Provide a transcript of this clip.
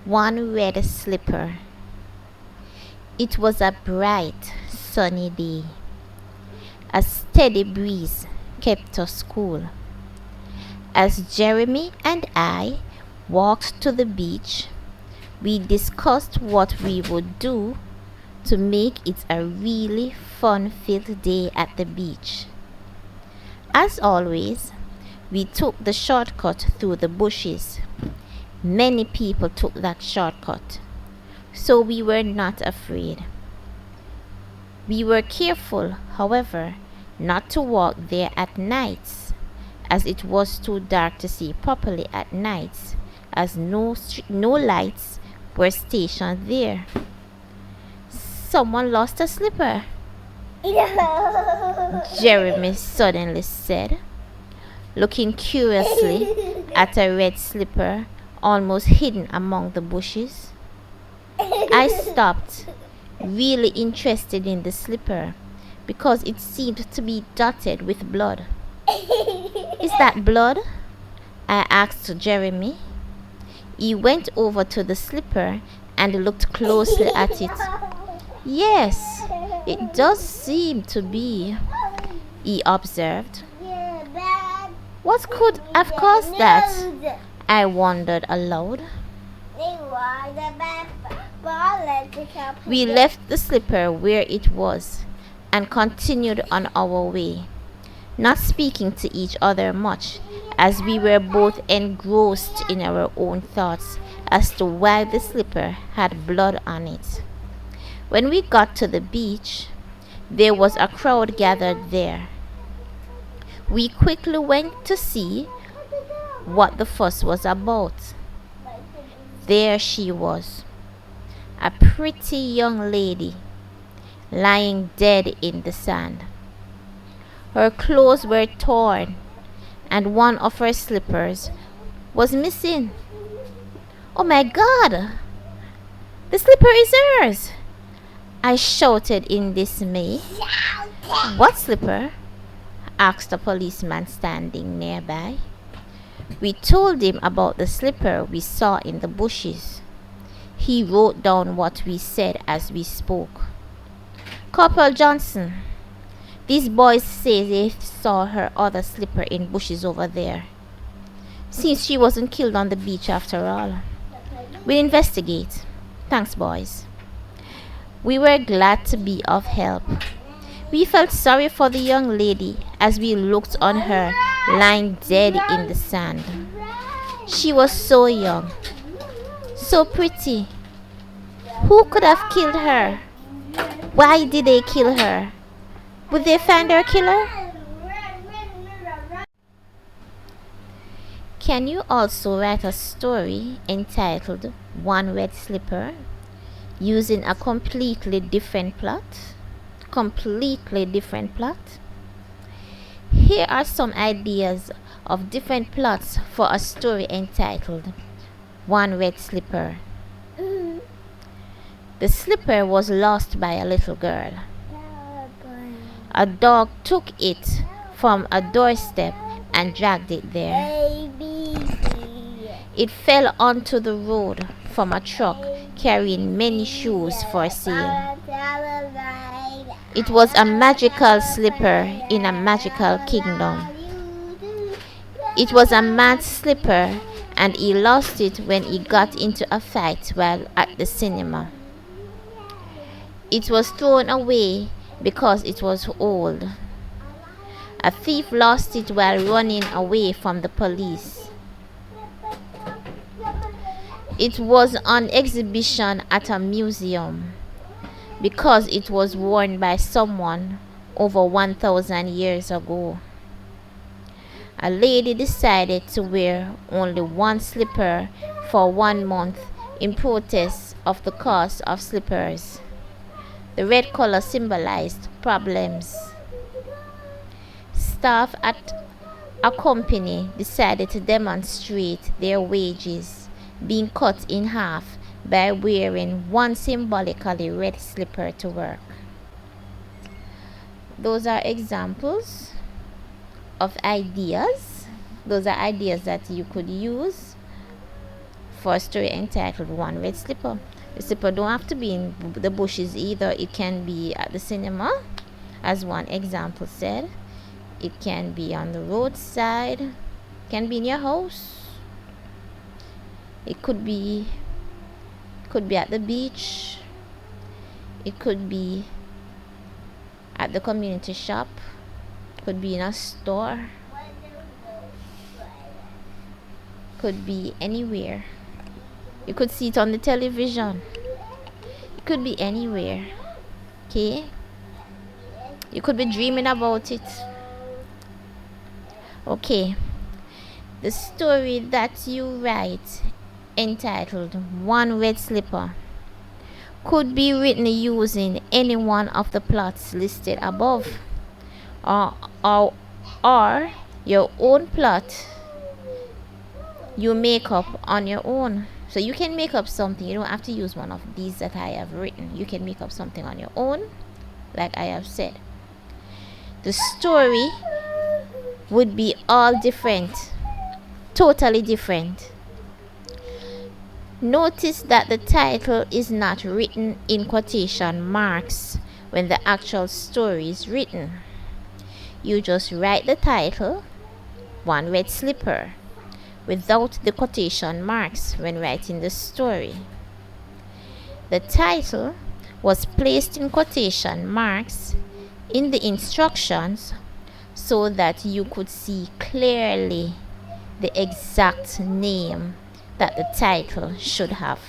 One red slipper. It was a bright, sunny day. A steady breeze kept us cool. As Jeremy and I walked to the beach, we discussed what we would do to make it a really fun-filled day at the beach. As always, we took the shortcut through the bushes. Many people took that shortcut, so we were not afraid. We were careful, however, not to walk there at nights, as it was too dark to see properly at nights, as no lights were stationed there. Someone lost a slipper, Jeremy suddenly said, looking curiously at a red slipper almost hidden among the bushes. I stopped, really interested in the slipper, because it seemed to be dotted with blood. Is that blood? I asked Jeremy. He went over to the slipper and looked closely at it. Yes, it does seem to be, he observed. What could have caused that? I wondered aloud. We left the slipper where it was and continued on our way, not speaking to each other much, as we were both engrossed in our own thoughts as to why the slipper had blood on it. When we got to the beach, there was a crowd gathered there. We quickly went to see what the fuss was about. There she was, a pretty young lady, lying dead in the sand. Her clothes were torn, and one of her slippers was missing. Oh my God! The slipper is hers! I shouted in dismay. What slipper? Asked a policeman standing nearby. We told him about the slipper we saw in the bushes. He wrote down what we said as we spoke. Corporal Johnson, these boys say they saw her other slipper in bushes over there. Seems she wasn't killed on the beach after all. We'll investigate. Thanks, boys. We were glad to be of help. We felt sorry for the young lady as we looked on her lying dead in the sand. She was so young, so pretty. Who could have killed her? Why did they kill her? Would they find her killer? Can you also write a story entitled One Red Slipper using a completely different plot? Here are some ideas of different plots for a story entitled One Red Slipper. The slipper was lost by a little girl. A dog took it from a doorstep and dragged it there. It fell onto the road from a truck carrying many shoes for sale. It was a magical slipper in a magical kingdom. It was a man's slipper, and he lost it when he got into a fight while at the cinema. It was thrown away because it was old. A thief lost it while running away from the police. It was on exhibition at a museum because it was worn by someone over 1,000 years ago. A lady decided to wear only one slipper for 1 month in protest of the cost of slippers. The red color symbolized problems. Staff at a company decided to demonstrate their wages being cut in half by wearing one symbolically red slipper to work. Those are examples of ideas. Those are ideas that you could use for a story entitled One Red Slipper. The slipper don't have to be in the bushes either. It can be at the cinema, as one example said. It can be on the roadside. It can be in your house. It could be at the beach. It could be at the community shop. Could be in a store. Could be anywhere. You could see it on the television. It could be anywhere. Okay? You could be dreaming about it. Okay. The story that you write entitled One Red Slipper could be written using any one of the plots listed above, or your own plot you make up on your own. So you can make up something. You don't have to use one of these that I have written. You can make up something on your own, like I have said. The story would be all different, totally different. Notice that the title is not written in quotation marks when the actual story is written. You just write the title, One Red Slipper, without the quotation marks when writing the story. The title was placed in quotation marks in the instructions so that you could see clearly the exact name that the title should have.